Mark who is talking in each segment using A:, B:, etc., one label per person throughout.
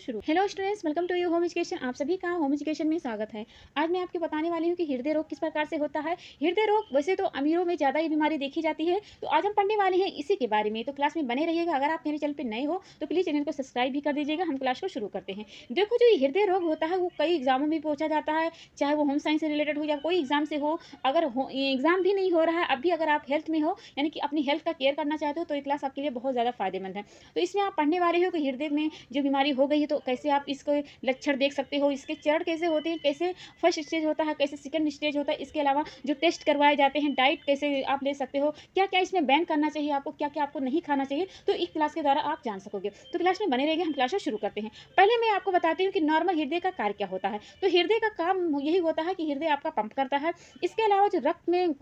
A: शुरू। Hello students, welcome to your home education. आप सभी का होम एजुकेशन में स्वागत है। आज मैं आपको बताने वाली हूँ कि हृदय रोग किस प्रकार से होता है। हृदय रोग वैसे तो अमीरों में ज़्यादा ये बीमारी देखी जाती है, तो आज हम पढ़ने वाले हैं इसी के बारे में। तो क्लास में बने रहिएगा। अगर आप मेरे चैनल पर नए हो तो प्लीज़ चैनल को सब्सक्राइब भी कर दीजिएगा। हम क्लास को शुरू करते हैं। देखो, जो हृदय रोग होता है वो कई एग्जामों में पूछा जाता है, चाहे वो होम साइंस से रिलेटेड हो या कोई एग्जाम से हो। अगर एग्जाम भी नहीं हो रहा है, अब भी अगर आप हेल्थ में हो यानी कि अपनी हेल्थ का केयर करना चाहते हो, तो ये क्लास आपके लिए बहुत ज़्यादा फायदेमंद है। तो इसमें आप पढ़ने वाले हो कि हृदय में जो बीमारी हो गई है तो कैसे आप इसको लक्षण देख सकते हो, इसके चरण कैसे होते हैं, कैसे फर्स्ट स्टेज होता है, कैसे सेकंड स्टेज होता है। इसके अलावा जो टेस्ट करवाए जाते हैं, डाइट कैसे आप ले सकते हो, क्या क्या इसमें बैन करना चाहिए आपको, क्या क्या आपको नहीं खाना चाहिए, तो इस क्लास के द्वारा आप जान सकोगे। तो क्लास में बने रहिए। हम क्लास शुरू करते हैं। पहले मैं आपको बताती हूँ कि नॉर्मल हृदय का कार्य क्या होता है। तो हृदय का काम यही होता है कि हृदय आपका पंप करता है। इसके अलावा जो रक्त में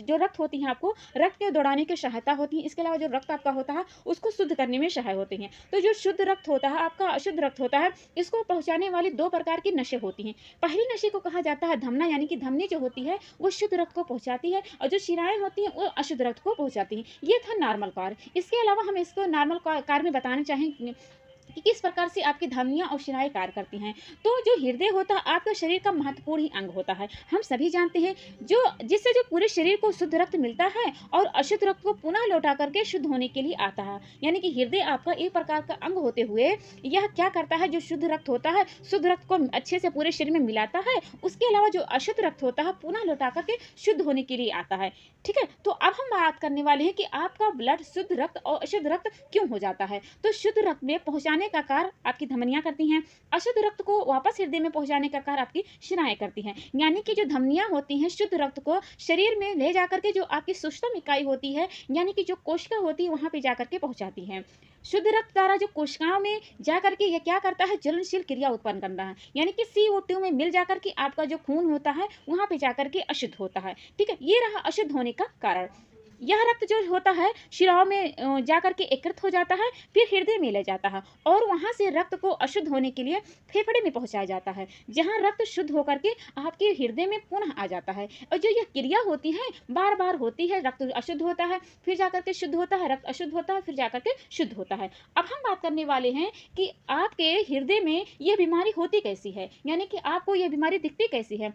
A: जो रक्त होती है, आपको रक्त के दौड़ाने की सहायता होती है। इसके अलावा जो रक्त आपका होता है उसको शुद्ध करने में सहायक होते हैं। तो जो शुद्ध रक्त होता है, आपका अशुद्ध रक्त होता है, इसको पहुंचाने वाली दो प्रकार की नसें होती हैं। पहली नसें को कहा जाता है धमना, यानी कि धमनी जो होती है वो शुद्ध रक्त को पहुंचाती है, और जो शिराएं होती हैं वो अशुद्ध रक्त को पहुंचाती हैं। ये था नॉर्मल कार्य। इसके अलावा हम इसको नॉर्मल कार्य में बताना चाहेंगे कि किस प्रकार से आपकी धमनियां और शिराएं कार्य करती हैं। तो जो हृदय होता है आपके शरीर का महत्वपूर्ण ही अंग होता है। हम सभी जानते हैं जो जिससे जो पूरे शरीर को शुद्ध रक्त मिलता है और अशुद्ध रक्त को पुनः लौटा करके शुद्ध होने के लिए आता है। यानी कि हृदय आपका एक प्रकार का अंग होते हुए यह क्या करता है, जो शुद्ध रक्त होता है शुद्ध रक्त को अच्छे से पूरे शरीर में मिलाता है। उसके अलावा जो अशुद्ध रक्त होता है पुनः लौटा करके शुद्ध होने के लिए आता है। ठीक है, तो अब हम बात करने वाले हैं कि आपका ब्लड शुद्ध रक्त और अशुद्ध रक्त क्यों हो जाता है। तो शुद्ध रक्त में पहुंचाने का कार्य आपकी धमनियां करती हैं, अशुद्ध रक्त को वापस हृदय में पहुंचाने का कार्य आपकी शिराएं करती हैं। यानी कि जो धमनियां होती हैं शुद्ध रक्त को शरीर में ले जाकर के जो आपकी सूक्ष्म इकाई होती है, यानी कि जो कोशिका होती है, वहां पे जाकर के पहुंचाती है। शुद्ध रक्त द्वारा जो कोशिकाओं में जाकर के यह क्या करता है, ज्वलनशील क्रिया उत्पन्न करता है। यानी कि CO2 में मिल जाकर के आपका जो खून होता है वहां पे जाकर के अशुद्ध होता है। ठीक है, ये रहा अशुद्ध होने का कारण। यह रक्त जो होता है शिराओं में जाकर के एकत्रित हो जाता है, फिर हृदय में ले जाता है और वहां से रक्त को अशुद्ध होने के लिए फेफड़े में पहुंचाया जाता है, जहां रक्त शुद्ध होकर के आपके हृदय में पुनः आ जाता है। और जो यह क्रिया होती है बार बार होती है, रक्त अशुद्ध होता है फिर जाकर के शुद्ध होता है, रक्त अशुद्ध होता है फिर जाकर के शुद्ध होता है। अब हम बात करने वाले हैं कि आपके हृदय में यह बीमारी होती कैसी है, यानी कि आपको यह बीमारी दिखती कैसी है।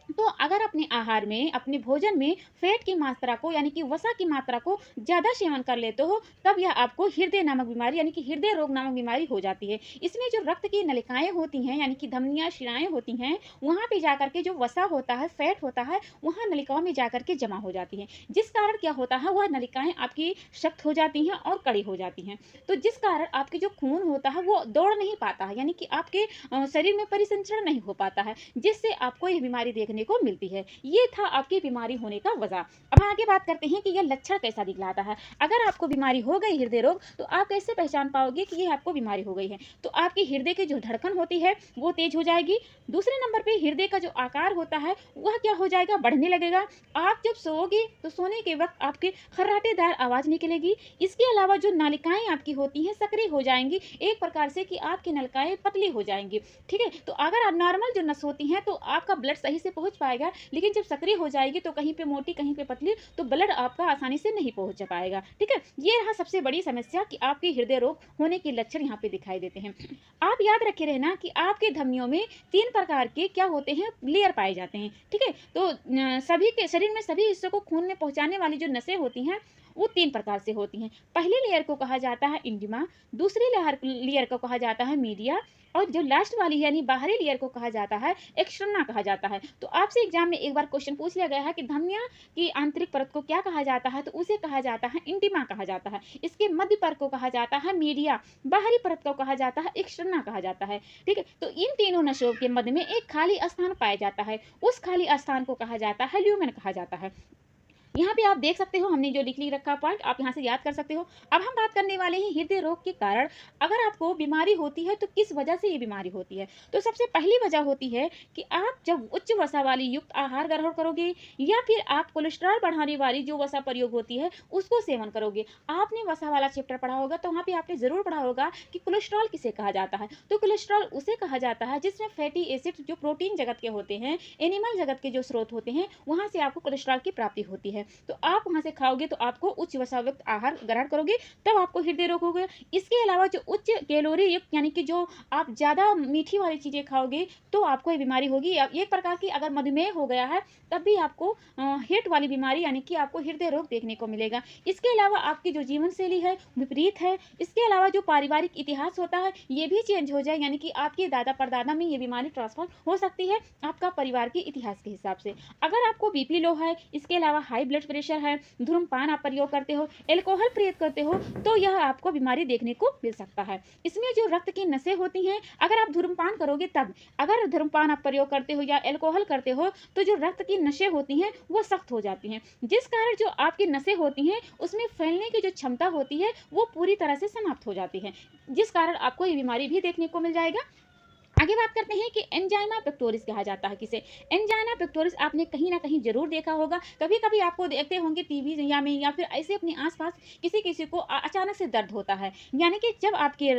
A: तो अगर अपने आहार में, अपने भोजन में फैट की मात्रा को यानी कि वसा की मात्रा को ज़्यादा सेवन कर लेते हो, तब यह आपको हृदय नामक बीमारी यानी कि हृदय रोग नामक बीमारी हो जाती है। इसमें जो रक्त की नलिकाएं होती हैं, यानी कि धमनियां शिराएं होती हैं, वहां पे जाकर के जो वसा होता है, फैट होता है, वहां नलिकाओं में जाकर के जमा हो जाती है। जिस कारण क्या होता है, वह नलिकाएं आपकी सख्त हो जाती हैं और कड़ी हो जाती हैं। तो जिस कारण आपके जो खून होता है वो दौड़ नहीं पाता है, यानी कि आपके शरीर में परिसंचरण नहीं हो पाता है, जिससे आपको यह बीमारी देखने को मिलती है। ये था आपकी बीमारी होने का वजह। अब आगे बात करते हैं कि यह लक्षण कैसा दिखलाता है। अगर आपको बीमारी हो गई हृदय रोग, तो आप कैसे पहचान पाओगे कि ये आपको बीमारी हो गई है। तो आपकी हृदय की जो धड़कन होती है वो तेज हो जाएगी। दूसरे नंबर पे हृदय का जो आकार होता है वह क्या हो जाएगा, बढ़ने लगेगा। आप जब सोओगे तो सोने के वक्त आपके खर्राटेदार आवाज निकलेगी। इसके अलावा जो नलिकाएं आपकी होती हैं सक्रिय हो जाएंगी, एक प्रकार से कि आपकी नलिकाएं पतली हो जाएंगी। ठीक है, तो अगर आप नॉर्मल जो नस होती हैं तो आपका ब्लड सही से पहुंच पाएगा, लेकिन जब सक्रिय हो जाएगी तो कहीं पे मोटी कहीं पे पतली, तो ब्लड आपका आसानी से नहीं पहुंच पाएगा। ठीक है, ये रहा सबसे बड़ी समस्या कि आपके हृदय रोग होने के लक्षण यहाँ पे दिखाई देते हैं। आप याद रखे रहना कि आपके धमनियों में 3 प्रकार के क्या होते हैं, लेयर पाए जाते हैं। ठीक है, तो सभी के शरीर में सभी हिस्सों को खून में पहुंचाने वाली जो नसें होती हैं वो 3 प्रकार से होती हैं। पहली लेयर को कहा जाता है इंडिमा, दूसरी लेयर को कहा जाता है मीडिया, और जो लास्ट वाली यानी बाहरी लेयर को कहा जाता है एक्सटर्ना कहा जाता है। तो आपसे एग्जाम में एक बार क्वेश्चन पूछ लिया गया है कि धमनियां की आंतरिक परत को क्या कहा जाता है, तो उसे कहा जाता है इंटिमा कहा जाता है। इसके मध्य परत को कहा जाता है मीडिया, बाहरी परत को कहा जाता है एक्सटर्ना कहा जाता है। ठीक है, तो इन तीनों नसों के मध्य में एक खाली स्थान पाया जाता है, उस खाली स्थान को कहा जाता है ल्यूमेन कहा जाता है। यहाँ पे आप देख सकते हो हमने जो लिख रखा पॉइंट, आप यहाँ से याद कर सकते हो। अब हम बात करने वाले हैं हृदय रोग के कारण। अगर आपको बीमारी होती है तो किस वजह से ये बीमारी होती है। तो सबसे पहली वजह होती है कि आप जब उच्च वसा वाली युक्त आहार ग्रहण करोगे, या फिर आप कोलेस्ट्रॉल बढ़ाने वाली जो वसा प्रयोग होती है उसको सेवन करोगे। आपने वसा वाला चैप्टर पढ़ा होगा तो वहाँ पे आपने जरूर पढ़ा होगा कि कोलेस्ट्रॉल किसे कहा जाता है। तो कोलेस्ट्रॉल उसे कहा जाता है जिसमें फैटी एसिड जो प्रोटीन जगत के होते हैं, एनिमल जगत के जो स्रोत होते हैं, वहां से आपको कोलेस्ट्रॉल की प्राप्ति होती है। है। तो आप वहाँ से खाओगे तो आपको उच्च वसा युक्त आहार ग्रहण करोगे, तब आपको हृदय रोग होगा। इसके अलावा जो उच्च कैलोरी युक्त यानी कि जो आप ज़्यादा मीठी वाली चीज़ें खाओगे तो आपको ये बीमारी होगी। अब एक प्रकार की अगर मधुमेह हो गया है तब भी आपको हिट वाली बीमारी यानी कि आपको हृदय रोग देखने को मिलेगा। इसके अलावा आपकी जो जीवन शैली है विपरीत है। इसके अलावा जो पारिवारिक इतिहास होता है ये भी चेंज हो जाए, यानी कि आपके दादा परदादा में ये बीमारी ट्रांसफर हो सकती है आपका परिवार के इतिहास के हिसाब से। अगर आपको बीपी लो है, इसके अलावा हाई ब्लड प्रेशर है, धूम्रपान आप प्रयोग करते हो, एल्कोहल प्रयोग करते हो, तो यह आपको बीमारी देखने को मिल सकता है। इसमें जो रक्त की नसें होती हैं, अगर आप धूम्रपान करोगे तब, अगर धूम्रपान आप प्रयोग करते हो या एल्कोहल करते हो तो जो रक्त की नसें होती हैं वो सख्त हो जाती हैं, जिस कारण जो आपकी नसें होती हैं उसमें फैलने की जो क्षमता होती है वो पूरी तरह से समाप्त हो जाती है, जिस कारण आपको ये बीमारी भी देखने को मिल जाएगा। आगे बात करते हैं कि एंजाइना पेक्टोरिस कहा जाता है किसे। एंजाइना पेक्टोरिस आपने कहीं ना कहीं जरूर देखा होगा, कभी कभी आपको देखते होंगे टीवी या फिर ऐसे अपने आसपास किसी किसी को अचानक से दर्द होता है, यानी कि जब आपके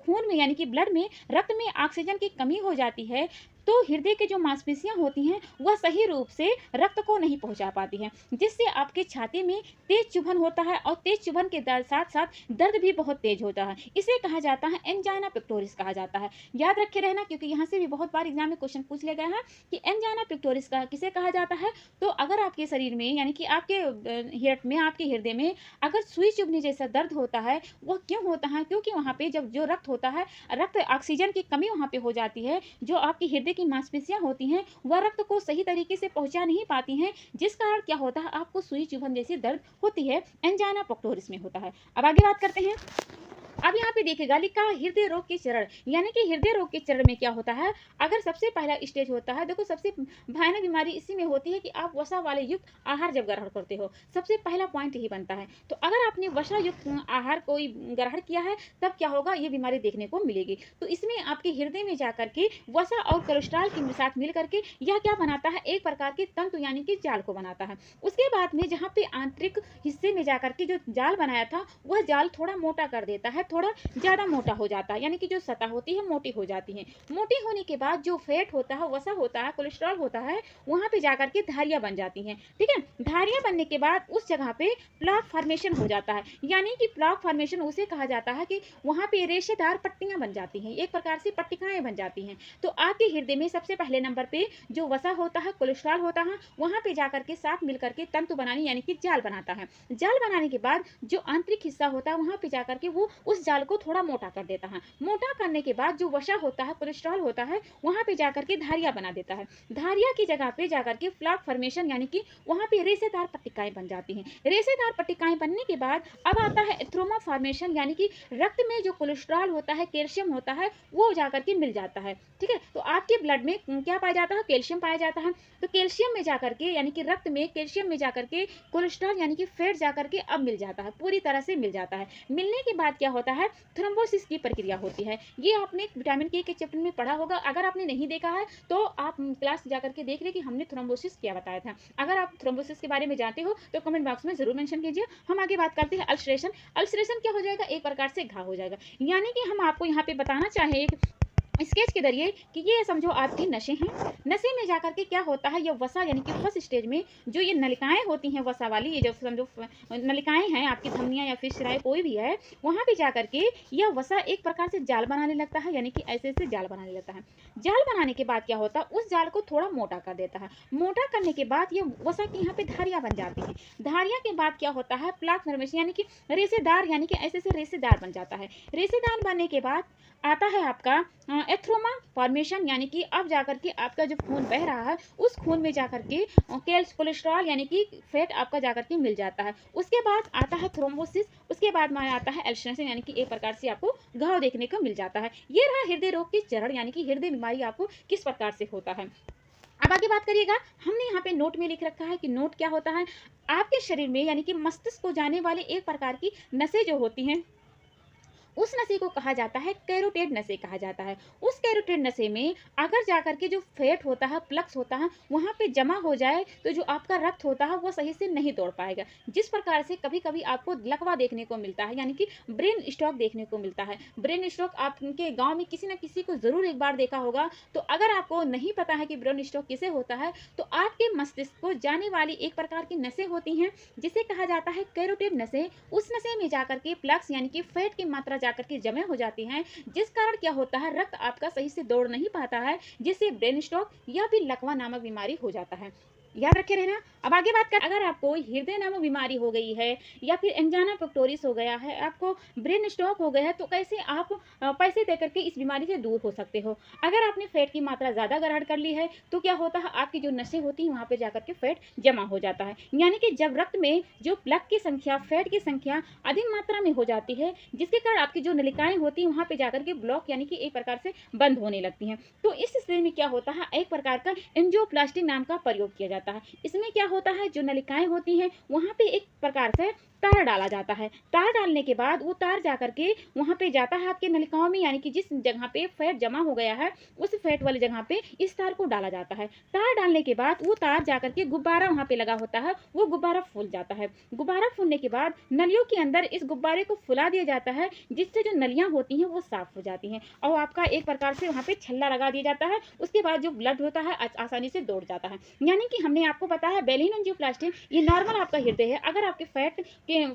A: खून में यानी कि ब्लड में रक्त में ऑक्सीजन की कमी हो जाती है तो हृदय की जो मांसपेशियां होती हैं वह सही रूप से रक्त को नहीं पहुंचा पाती हैं, जिससे आपके छाती में तेज चुभन होता है और तेज चुभन के साथ साथ दर्द भी बहुत तेज होता है। इसे कहा जाता है एंजाइना पेक्टोरिस कहा जाता है। याद रखे रहना, क्योंकि यहाँ से भी बहुत बार एग्जाम में क्वेश्चन पूछ लिया गया है कि एंजाइना पेक्टोरिस का किसे कहा जाता है। तो अगर आपके शरीर में यानी कि आपके हार्ट में, आपके हृदय में अगर सुई चुभने जैसा दर्द होता है, वह क्यों होता है? क्योंकि वहाँ पे जब जो रक्त होता है, रक्त ऑक्सीजन की कमी वहाँ पे हो जाती है, जो आपकी हृदय की मांसपेशियां होती हैं वह रक्त को सही तरीके से पहुंचा नहीं पाती हैं, जिस कारण क्या होता है आपको सुई चुभन जैसी दर्द होती है, एंजाइना पेक्टोरिस में होता है। अब आगे बात करते हैं। अब यहाँ पे देखिएगा लिखा है हृदय रोग के चरण, यानी कि हृदय रोग के चरण में क्या होता है। अगर सबसे पहला स्टेज होता है, देखो सबसे भयानक बीमारी इसी में होती है कि आप वसा वाले युक्त आहार जब ग्रहण करते हो, सबसे पहला पॉइंट यही बनता है। तो अगर आपने वसा युक्त आहार कोई ग्रहण किया है तब क्या होगा, ये बीमारी देखने को मिलेगी। तो इसमें आपके हृदय में जाकर के वसा और कोलेस्ट्रॉल के साथ मिल करके यह क्या बनाता है, एक प्रकार के तंतु यानी कि जाल को बनाता है। उसके बाद में जहाँ पे आंतरिक हिस्से में जाकर के जो जाल बनाया था वह जाल थोड़ा मोटा कर देता है, थोड़ा ज़्यादा मोटा हो जाता है, यानी कि जो सतह होती है मोटी हो जाती है। मोटी होने के बाद जो फैट होता है, वसा होता है, कोलेस्ट्रॉल होता है, वहाँ पे जाकर के धारियाँ बन जाती हैं। ठीक है, धारियाँ बनने के बाद उस जगह पे प्लाक फॉर्मेशन हो जाता है, यानी कि प्लाक फॉर्मेशन उसे कहा जाता है कि वहाँ पे रेशेदार पट्टियाँ बन जाती हैं, एक प्रकार से पट्टिकाएँ बन जाती हैं। तो आपके हृदय में सबसे पहले नंबर पे जो वसा होता है, कोलेस्ट्रॉल होता है, वहाँ पे जाकर के साथ मिल करके तंतु बनाने यानी कि जाल बनाता है। जाल बनाने के बाद जो आंतरिक हिस्सा होता है वहाँ पे जाकर के वो उस जाल को थोड़ा मोटा कर देता है। मोटा करने के बाद जो वसा होता है, कोलेस्ट्रॉल होता है, वहाँ पे जाकर के धारियाँ बना देता है। धारियाँ की जगह पे जाकर के प्लाक फॉर्मेशन यानी कि वहाँ पे रेशेदार पट्टिकाएं बन जाती हैं। रेशेदार पट्टिकाएं बनने के बाद अब आता है एथ्रोमा फॉर्मेशन, यानी कि रक्त में जो कोलेस्ट्रॉल होता है, कैल्शियम होता है, वो जाकर के मिल जाता है। ठीक है, तो आपके ब्लड में क्या पाया जाता है, कैल्शियम पाया जाता है। तो कैल्शियम में जाकर के यानी कि रक्त में कैल्शियम में जाकर के कोलेस्ट्रॉल यानी कि फैट जाकर के अब मिल जाता है, पूरी तरह से मिल जाता है। मिलने के बाद क्या होता है, थ्रोम्बोसिस की प्रक्रिया होती है। ये आपने विटामिन के चैप्टर में पढ़ा होगा, अगर आपने नहीं देखा है तो आप क्लास जाकर के देख ले कि हमने थ्रोम्बोसिस क्या बताया था। अगर आप थ्रोम्बोसिस के बारे में जानते हो तो कमेंट बॉक्स में जरूर मेंशन कीजिए। हम आगे बात करते हैं अल्सरेशन। अल्सरेशन क्या हो जाएगा, एक प्रकार से घाव हो जाएगा, यानी कि हम आपको यहाँ पे बताना चाहें स्केच के जरिए कि ये समझो आपकी नसें हैं। नसें में जाकर के क्या होता है, ये वसा यानी कि फर्स्ट स्टेज में जो ये नलिकाएं होती हैं वसा वाली, ये जो समझो नलिकाएं हैं आपकी धमनियां या फिर शिराएं कोई भी है, वहां पे जाकर के यह वसा एक प्रकार से जाल बनाने लगता है, यानी कि ऐसे ऐसे जाल बनाने लगता है। जाल बनाने के बाद क्या होता है, उस जाल को थोड़ा मोटा कर देता है। मोटा करने के बाद ये वसा की यहाँ पे धारियां बन जाती हैं। धारियां के बाद क्या होता है, प्लाक फॉर्मेशन यानी कि रेशेदार, यानी कि ऐसे ऐसे रेशेदार बन जाता है। रेशेदार बनने के बाद आता है आपका एथ्रोमा फॉर्मेशन, यानी कि अब जाकर के आपका जो खून बह रहा है उस खून में जाकर के कोलेस्ट्रॉल यानी कि फैट आपका जाकर के मिल जाता है। उसके बाद आता है थ्रोम्बोसिस, उसके बाद में आता है अल्सरेशन, यानी कि एक प्रकार से आपको घाव देखने को मिल जाता है। ये रहा हृदय रोग के चरण, यानी कि हृदय बीमारी आपको किस प्रकार से होता है। अब आगे बात करिएगा, हमने यहाँ पे नोट में लिख रखा है कि नोट क्या होता है, आपके शरीर में यानी कि मस्तिष्क को जाने वाले एक प्रकार की नसें जो होती हैं उस नशे को कहा जाता है कैरोटिड नशे कहा जाता है। उस कैरोटिड नशे में अगर जाकर के जो फैट होता है, प्लक्स होता है, वहाँ पे जमा हो जाए तो जो आपका रक्त होता है वो सही से नहीं दौड़ पाएगा। जिस प्रकार से कभी-कभी आपको लकवा देखने को मिलता है, यानी कि ब्रेन स्ट्रोक देखने को मिलता है। ब्रेन स्ट्रोक आपके गाँव में किसी न किसी को ज़रूर एक बार देखा होगा। तो अगर आपको नहीं पता है कि ब्रेन स्ट्रोक किसे होता है, तो आपके मस्तिष्क को जाने वाली एक प्रकार की नसें होती हैं, जिसे कहा जाता है कैरोटिड नसें। उस नशे में जाकर के प्लक्स यानी कि फैट की मात्रा जाकर के जमा हो जाती हैं, जिस कारण क्या होता है रक्त आपका सही से दौड़ नहीं पाता है, जिससे ब्रेन स्ट्रोक या फिर लकवा नामक बीमारी हो जाता है। याद रखे रहना। अब आगे बात कर, अगर आपको हृदय नामक बीमारी हो गई है या फिर एंजाइना पेक्टोरिस हो गया है, आपको ब्रेन स्ट्रोक हो गया है, तो कैसे आप पैसे दे करके इस बीमारी से दूर हो सकते हो। अगर आपने फैट की मात्रा ज़्यादा ग्रहण कर ली है तो क्या होता है आपकी जो नसें होती हैं वहाँ पे जाकर के फैट जमा हो जाता है, यानी कि जब रक्त में जो प्लक की संख्या, फैट की संख्या अधिक मात्रा में हो जाती है, जिसके कारण आपकी जो नलिकाएं होती हैं वहाँ पे जाकर के ब्लॉक यानी कि एक प्रकार से बंद होने लगती हैं। तो इस स्थिति में क्या होता है एक प्रकार का एंजियोप्लास्टी नाम का प्रयोग किया जाता है। इसमें क्या होता है जो नलिकाएं होती हैं वहाँ पे एक प्रकार से तार डाला जाता है। तार डालने के बाद वो तार जाकर के वहाँ पे जाता है आपके नलिकाओं में, यानी कि जिस जगह पे फैट जमा हो गया है उस फैट वाली जगह पे इस तार को डाला जाता है। तार डालने के बाद वो तार जाकर के गुब्बारा वहाँ पे लगा होता है, वो गुब्बारा फूल जाता है। गुब्बारा फूलने के बाद नलियों के अंदर इस गुब्बारे को फुला दिया जाता है, जिससे जो नलियाँ होती हैं वो साफ हो जाती हैं और आपका एक प्रकार से वहाँ पे छल्ला लगा दिया जाता है। उसके बाद जो ब्लड होता है आसानी से दौड़ जाता है। यानी कि हमने आपको बताया बेलिन एंजियोप्लास्टी ये नॉर्मल आपका हृदय है। अगर आपके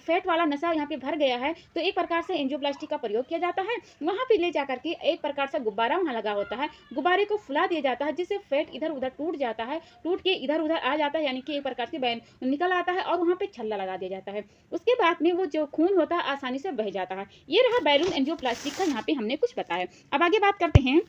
A: फैट वाला नशा यहाँ पे भर गया है तो एक प्रकार से एंजियोप्लास्टी का प्रयोग किया जाता है। वहाँ पे ले जाकर के एक प्रकार से गुब्बारा वहाँ लगा होता है, गुब्बारे को फुला दिया जाता है, जिससे फैट इधर उधर टूट जाता है, टूट के इधर उधर आ जाता है, यानी कि एक प्रकार से बैन निकल आता है और वहाँ पे छल्ला लगा दिया जाता है। उसके बाद में वो जो खून होता है आसानी से बह जाता है। ये रहा बैलून एंजियोप्लास्टी का यहाँ पे हमने कुछ बताया। अब आगे बात करते हैं।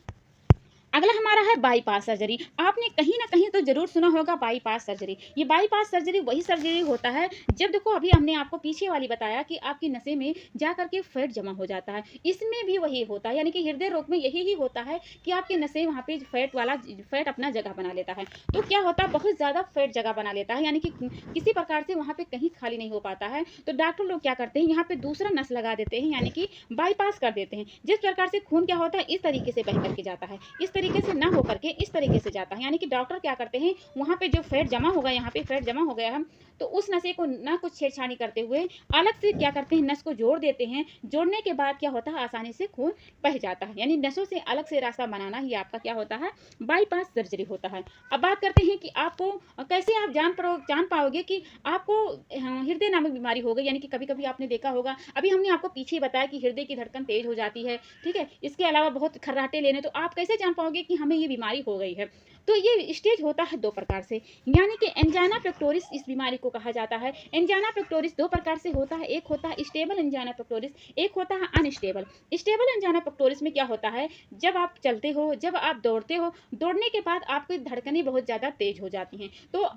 A: अगला हमारा है बाईपास सर्जरी। आपने कहीं ना कहीं तो जरूर सुना होगा बाईपास सर्जरी। ये बाईपास सर्जरी वही सर्जरी होता है जब देखो अभी हमने आपको पीछे वाली बताया कि आपकी नसें में जा करके फैट जमा हो जाता है, इसमें भी वही होता है, यानी कि हृदय रोग में यही ही होता है कि आपकी नसें वहाँ पे फैट अपना जगह बना लेता है। तो क्या होता है बहुत ज़्यादा फैट जगह बना लेता है, यानी कि किसी प्रकार से वहाँ पे कहीं खाली नहीं हो पाता है। तो डॉक्टर लोग क्या करते हैं यहाँ पे दूसरा नस लगा देते हैं, यानी कि बाईपास कर देते हैं। जिस प्रकार से खून क्या होता है इस तरीके से बह करके जाता है, इस तरीके से ना होकर के इस तरीके से जाता है। यानी कि डॉक्टर क्या करते हैं वहाँ पे जो फैट जमा होगा, यहाँ पे फैट जमा हो गया है, तो उस नशे को ना कुछ छेड़छाड़ी करते हुए अलग से क्या करते हैं नस को जोड़ देते हैं। जोड़ने के बाद क्या होता है आसानी से खून बह जाता है, यानी नसों से अलग से रास्ता बनाना ही आपका क्या होता है बाईपास सर्जरी होता है। अब बात करते हैं कि आपको कैसे आप जान पाओगे कि आपको हृदय नामक बीमारी हो गई। यानी कि कभी कभी आपने देखा होगा, अभी हमने आपको पीछे बताया कि हृदय की धड़कन तेज हो जाती है, ठीक है, इसके अलावा बहुत खर्राटे लेने, तो आप कैसे जान पाओगे कि हमें ये बीमारी हो गई है। तो ये स्टेज होता है दो प्रकार से, यानी कि एंजाइना पेक्टोरिस इस बीमारी को कहा जाता है। एंजाइना पेक्टोरिस दो प्रकार से होता है, एक होता है स्टेबल एंजाइना पेक्टोरिस, एक होता है अनस्टेबल। स्टेबल एंजाइना पेक्टोरिस में क्या होता है जब आप चलते हो, जब आप दौड़ते हो, दौड़ने के बाद आपकी धड़कनें बहुत ज़्यादा तेज हो जाती हैं। तो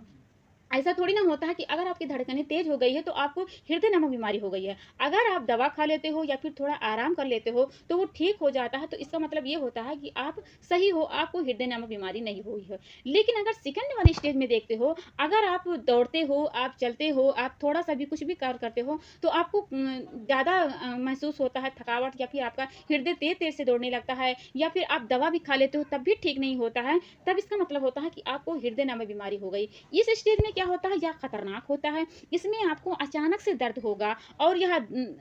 A: ऐसा थोड़ी ना होता है कि अगर आपकी धड़कनें तेज हो गई है तो आपको हृदय नामक बीमारी हो गई है। अगर आप दवा खा लेते हो या फिर थोड़ा आराम कर लेते हो तो वो ठीक हो जाता है, तो इसका मतलब ये होता है कि आप सही हो, आपको हृदय नामक बीमारी नहीं हुई है। लेकिन अगर सेकंड वाली स्टेज में देखते हो, अगर आप दौड़ते हो, आप चलते हो, आप थोड़ा सा भी कुछ भी कार्य करते हो तो आपको ज़्यादा महसूस होता है थकावट, या फिर आपका हृदय तेज तेज से दौड़ने लगता है, या फिर आप दवा भी खा लेते हो तब भी ठीक नहीं होता है, तब इसका मतलब होता है कि आपको हृदय नामक बीमारी हो गई। इस स्टेज में क्या होता है यह खतरनाक होता है, इसमें आपको अचानक से दर्द होगा, और यह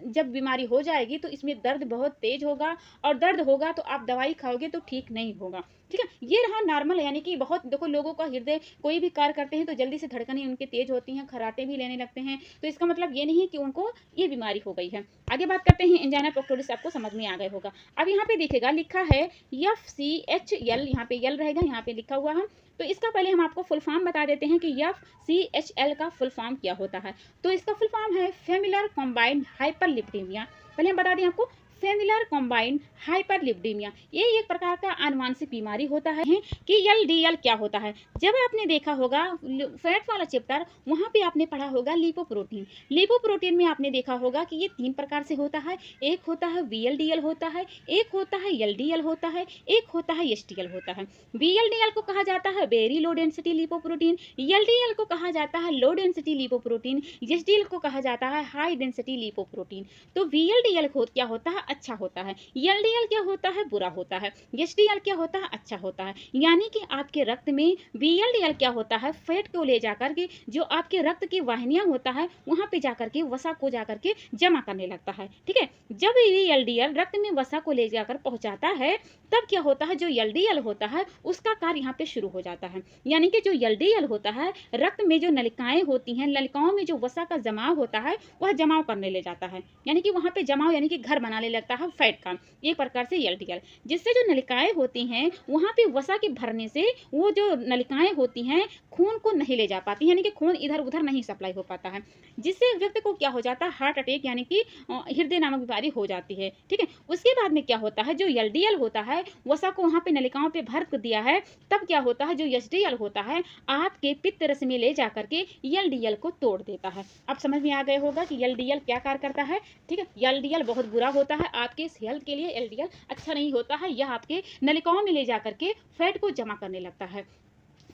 A: जब बीमारी हो जाएगी तो इसमें दर्द बहुत तेज होगा, और दर्द होगा तो आप दवाई खाओगे तो ठीक नहीं होगा, ठीक है। ये रहा नॉर्मल, यानी कि बहुत देखो लोगों का हृदय कोई भी कार्य करते हैं तो जल्दी से धड़कनें उनके तेज होती हैं, खर्राटे भी लेने लगते हैं, तो इसका मतलब ये नहीं है कि उनको ये बीमारी हो गई है। आगे बात करते हैं एंजाइना पेक्टोरिस, आपको समझ में आ गया होगा। अब यहाँ पे देखिएगा लिखा है FCHL, यहाँ पे यल रहेगा, यहाँ पे लिखा हुआ है, तो इसका पहले हम आपको फुल फॉर्म बता देते हैं कि FCHL का फुल फॉर्म क्या होता है। तो इसका फुल फॉर्म है फेमिलर कॉम्बाइंड हाइपरलिपिडेमिया। पहले हम बता दें आपको फेमिलर कॉम्बाइंड हाइपरलिपिडेमिया, ये एक प्रकार का आनुवांशिक बीमारी होता है कि LDL क्या होता है। जब आपने देखा होगा फैट वाला चैप्टर, वहाँ पे आपने पढ़ा होगा लिपोप्रोटीन। लिपोप्रोटीन में आपने देखा होगा कि ये तीन प्रकार से होता है, एक होता है VLDL होता है, एक होता है LDL होता है, एक होता है STL होता है। VLDL को कहा जाता है very low density lipoprotein, LDL को कहा जाता है लो डेंसिटी लिपोप्रोटीन, STL को कहा जाता है हाई डेंसिटी लिपोप्रोटीन। तो VLDL क्या होता है अच्छा होता है, एलडीएल क्या होता है, बुरा होता है, एचडीएल क्या होता है, अच्छा होता है। यानी कि आपके रक्त में वीएलडीएल क्या होता है, फैट को ले जाकर के जो आपके रक्त की वाहिनियां होता है वहां पे जाकर के वसा को जाकर के जमा करने लगता है। ठीक है, जब वीएलडीएल रक्त में वसा को ले जाकर पहुंचाता है तब क्या होता है, जो एलडीएल होता है उसका कार्य यहाँ पे शुरू हो जाता है। यानी कि जो एलडीएल होता है रक्त में जो नलिकाएं होती हैं, नलिकाओं में जो वसा का जमाव होता है वह जमाव करने ले जाता है। यानी कि वहां पे जमाव यानी कि घर बनाने लगता है फैट का, एक प्रकार से एलडीएल। जिससे जो नलिकाएं होती हैं वहां पे वसा के भरने से वो जो नलिकाएं होती हैं खून को नहीं ले जा पाती, यानी कि खून इधर उधर नहीं सप्लाई हो पाता है, जिससे व्यक्ति को क्या हो जाता है, हार्ट अटैक यानी कि हृदय नामक बीमारी हो जाती है। ठीक है, उसके बाद में क्या होता है, जो एलडीएल होता है वसा को वहां पे नलिकाओं पे भर दिया है, तब क्या होता है, जो एचडीएल होता है आपके पित्त रस में ले जाकर के एलडीएल को तोड़ देता है। अब समझ में आ गया होगा कि एलडीएल क्या कार्य करता है। ठीक है, एलडीएल बहुत बुरा होता है आपके हेल्थ के लिए, एलडीएल अच्छा नहीं होता है, यह आपके नलिकाओं में ले जाकर के फैट को जमा करने लगता है।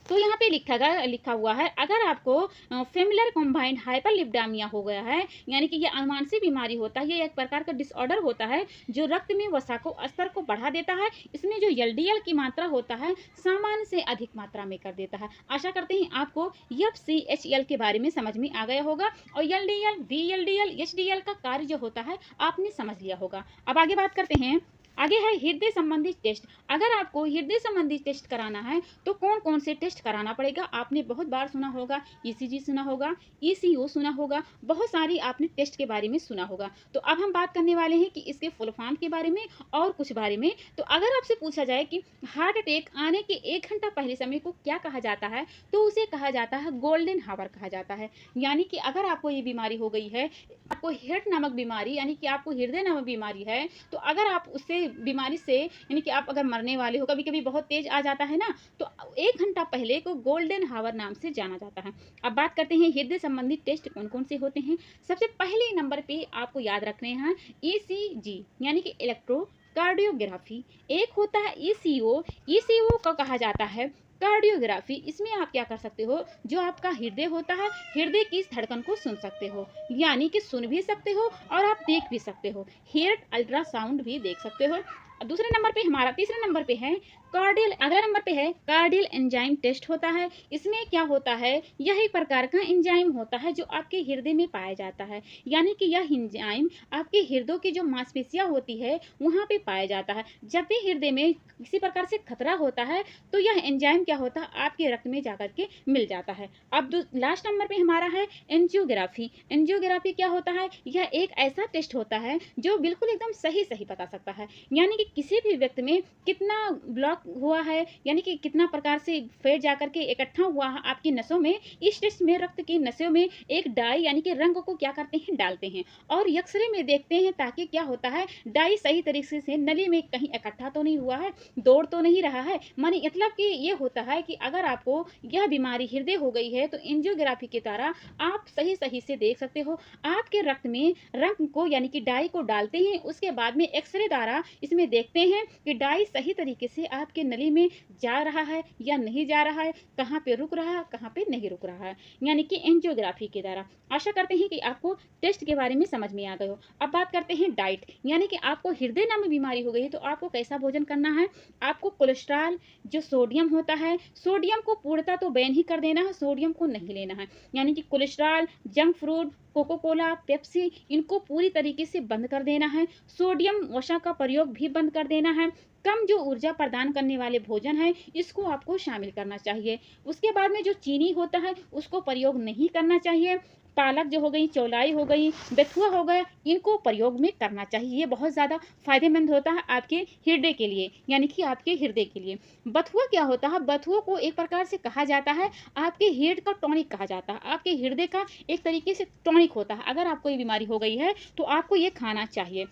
A: तो यहाँ पे लिखा हुआ है, अगर आपको फेमिलर कॉम्बाइंड हाइपरलिपिडेमिया हो गया है, यानी कि ये अनुवांशिक बीमारी होता है, ये एक प्रकार का डिसऑर्डर होता है जो रक्त में वसा को स्तर को बढ़ा देता है। इसमें जो एलडीएल की मात्रा होता है सामान्य से अधिक मात्रा में कर देता है। आशा करते हैं आपको एफसीएचएल के बारे में समझ में आ गया होगा और एलडीएल, वीएलडीएल, एचडीएल का कार्य जो होता है आपने समझ लिया होगा। अब आगे बात करते हैं, आगे है हृदय संबंधी टेस्ट। अगर आपको हृदय संबंधी टेस्ट कराना है तो कौन कौन से टेस्ट कराना पड़ेगा, आपने बहुत बार सुना होगा, ईसीजी सुना होगा, ईसीओ सुना होगा, बहुत सारी आपने टेस्ट के बारे में सुना होगा। तो अब हम बात करने वाले हैं कि इसके फुल फॉर्म के बारे में और कुछ बारे में। तो अगर आपसे पूछा जाए कि हार्ट अटैक आने के 1 घंटा पहले समय को क्या कहा जाता है, तो उसे कहा जाता है गोल्डन हावर कहा जाता है। यानी कि अगर आपको ये बीमारी हो गई है, आपको हार्ट नामक बीमारी यानी कि आपको हृदय नामक बीमारी है, तो अगर आप उससे बीमारी से यानी कि आप अगर मरने वाले हो, कभी कभी बहुत तेज आ जाता है ना, तो 1 घंटा पहले को गोल्डन हावर नाम से जाना जाता है। अब बात करते हैं हृदय संबंधी टेस्ट कौन कौन से होते हैं। सबसे पहले नंबर पे आपको याद रखने हैं ईसीजी यानी कि इलेक्ट्रोकार्डियोग्राफी। एक होता है ईसीओ, ईसीओ को कहा जाता है कार्डियोग्राफी। इसमें आप क्या कर सकते हो, जो आपका हृदय होता है हृदय की धड़कन को सुन सकते हो, यानी कि सुन भी सकते हो और आप देख भी सकते हो, हार्ट अल्ट्रासाउंड भी देख सकते हो। दूसरे नंबर पे हमारा, तीसरे नंबर पे है कार्डियल, अगला नंबर पे है कार्डियल एंजाइम टेस्ट होता है। इसमें क्या होता है, यह एक प्रकार का एंजाइम होता है जो आपके हृदय में पाया जाता है, यानी कि यह एंजाइम आपके हृदय की जो मांसपेशियां होती है वहां पे पाया जाता है। जब भी हृदय में किसी प्रकार से खतरा होता है तो यह एंजाइम क्या होता है, आपके रक्त में जाकर के मिल जाता है। अब लास्ट नंबर पे हमारा है एंजियोग्राफी। एंजियोग्राफी क्या होता है, यह एक ऐसा टेस्ट होता है जो बिल्कुल एकदम सही सही बता सकता है, यानी कि किसी भी व्यक्ति में कितना ब्लॉक हुआ है, यानी कि कितना प्रकार से फैट जाकर के इकट्ठा हुआ है आपकी नसों में। इस टेस्ट में रक्त की नसों में एक डाई यानी कि रंग को क्या करते हैं, डालते हैं और एक्सरे में देखते हैं, ताकि क्या होता है, डाई सही तरीके से नली में कहीं इकट्ठा तो नहीं हुआ है, दौड़ तो नहीं रहा है। मानी मतलब कि ये होता है कि अगर आपको यह बीमारी हृदय हो गई है तो एंजियोग्राफी की तरह आप सही सही से देख सकते हो। आपके रक्त में रंग को यानी कि डाई को डालते हैं, उसके बाद में एक्सरे द्वारा इसमें देखते हैं कि डाई सही तरीके से आपके नली में जा रहा है या नहीं जा रहा है, कहाँ पे रुक रहा है, कहाँ पे नहीं रुक रहा है, यानी कि एंजियोग्राफी के द्वारा। आशा करते हैं कि आपको टेस्ट के बारे में समझ में आ गए हो। अब बात करते हैं डाइट, यानी कि आपको हृदय नामक बीमारी हो गई है तो आपको कैसा भोजन करना है। आपको कोलेस्ट्रॉल जो सोडियम होता है, सोडियम को पूर्णतः तो बैन ही कर देना है, सोडियम को नहीं लेना है, यानी कि cholesterol, junk food, Coca Cola, Pepsi, इनको पूरी तरीके से बंद कर देना है। सोडियम वसा का प्रयोग भी बंद कर देना है। कम जो ऊर्जा प्रदान करने वाले भोजन है इसको आपको शामिल करना चाहिए। उसके बाद में जो चीनी होता है उसको प्रयोग नहीं करना चाहिए। पालक जो हो गई, चौलाई हो गई, बेथुआ हो गया, इनको प्रयोग में करना चाहिए। ये बहुत ज़्यादा फायदेमंद होता है आपके हृदय के लिए, यानी कि आपके हृदय के लिए। बथुआ क्या होता है, बथुआ को एक प्रकार से कहा जाता है आपके हार्ट का टॉनिक कहा जाता है, आपके हृदय का एक तरीके से टॉनिक होता है। अगर आपको ये बीमारी हो गई है तो आपको ये खाना चाहिए।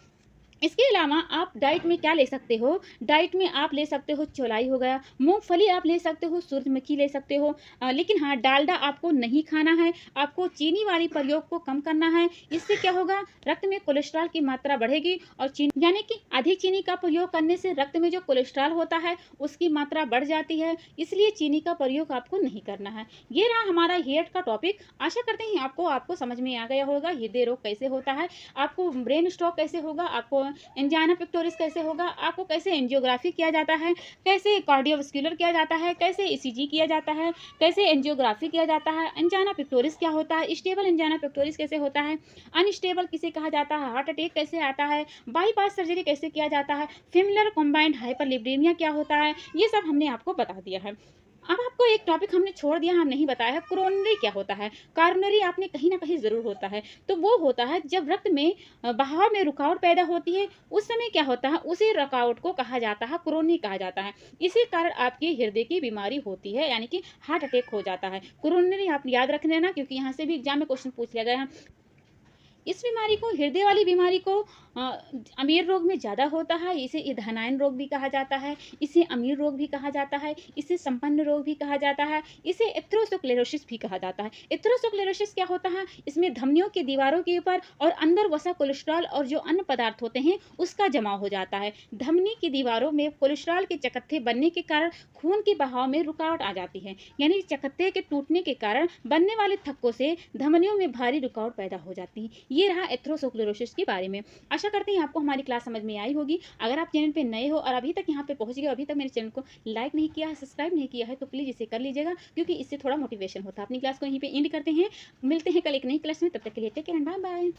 A: इसके अलावा आप डाइट में क्या ले सकते हो, डाइट में आप ले सकते हो चौलाई हो गया, मूंगफली आप ले सकते हो, सूरजमुखी ले सकते हो, लेकिन हाँ डालडा आपको नहीं खाना है। आपको चीनी वाली प्रयोग को कम करना है। इससे क्या होगा, रक्त में कोलेस्ट्रॉल की मात्रा बढ़ेगी और चीनी यानी कि अधिक चीनी का प्रयोग करने से रक्त में जो कोलेस्ट्रॉल होता है उसकी मात्रा बढ़ जाती है, इसलिए चीनी का प्रयोग आपको नहीं करना है। ये रहा हमारा हार्ट का टॉपिक। आशा करते हैं आपको समझ में आ गया होगा हृदय रोग कैसे होता है, आपको ब्रेन स्ट्रोक कैसे होगा, आपको एंजाइना पेक्टोरिस कैसे होगा, आपको कैसे एंजियोग्राफी किया जाता है, कैसे कार्डियोवास्कुलर किया जाता है, कैसे ईसीजी किया जाता है, कैसे एंजियोग्राफी किया जाता है, एंजाइना पेक्टोरिस क्या होता है, स्टेबल एंजाइना पेक्टोरिस कैसे होता है, अनस्टेबल किसे कहा जाता है, हार्ट अटैक कैसे आता है, बाईपास सर्जरी कैसे किया जाता है, फेमुलर कॉम्बाइंड हाइपरलिपिडेमिया क्या होता है, ये सब हमने आपको बता दिया है। अब आपको एक टॉपिक हमने छोड़ दिया, हम नहीं बताया है, कोरोनरी क्या होता है। कोरोनरी आपने कहीं ना कहीं ज़रूर होता है, तो वो होता है जब रक्त में बहाव में रुकावट पैदा होती है, उस समय क्या होता है, उसी रुकावट को कहा जाता है, कोरोनरी कहा जाता है। इसी कारण आपकी हृदय की बीमारी होती है, यानी कि हार्ट अटैक हो जाता है। कोरोनरी आप याद रख लेना, क्योंकि यहाँ से भी एग्जाम में क्वेश्चन पूछ लिया गया है। इस बीमारी को, हृदय वाली बीमारी को अमीर रोग में ज़्यादा होता है, इसे धनायन रोग भी कहा जाता है, इसे अमीर रोग भी कहा जाता है, इसे संपन्न रोग भी कहा जाता है, इसे एथेरोस्क्लेरोसिस भी कहा जाता है। एथेरोस्क्लेरोसिस क्या होता है, इसमें धमनियों की दीवारों के ऊपर और अंदर वसा कोलेस्ट्रॉल और जो अन्य पदार्थ होते हैं उसका जमाव हो जाता है। धमनी की दीवारों में कोलेस्ट्रॉल के चकत्थे बनने के कारण खून के बहाव में रुकावट आ जाती है, यानी चकत्थे के टूटने के कारण बनने वाले थक्कों से धमनियों में भारी रुकावट पैदा हो जाती है। ये रहा एथेरोस्क्लेरोसिस के बारे में। आशा करते हैं आपको हमारी क्लास समझ में आई होगी। अगर आप चैनल पे नए हो और अभी तक यहाँ पे पहुँच गए, अभी तक मेरे चैनल को लाइक नहीं किया है, सब्सक्राइब नहीं किया है, तो प्लीज़ इसे कर लीजिएगा, क्योंकि इससे थोड़ा मोटिवेशन होता है। अपनी क्लास को यहीं पे एंड करते हैं, मिलते हैं कल एक नई क्लास में, तब तक के लिए take care and bye bye.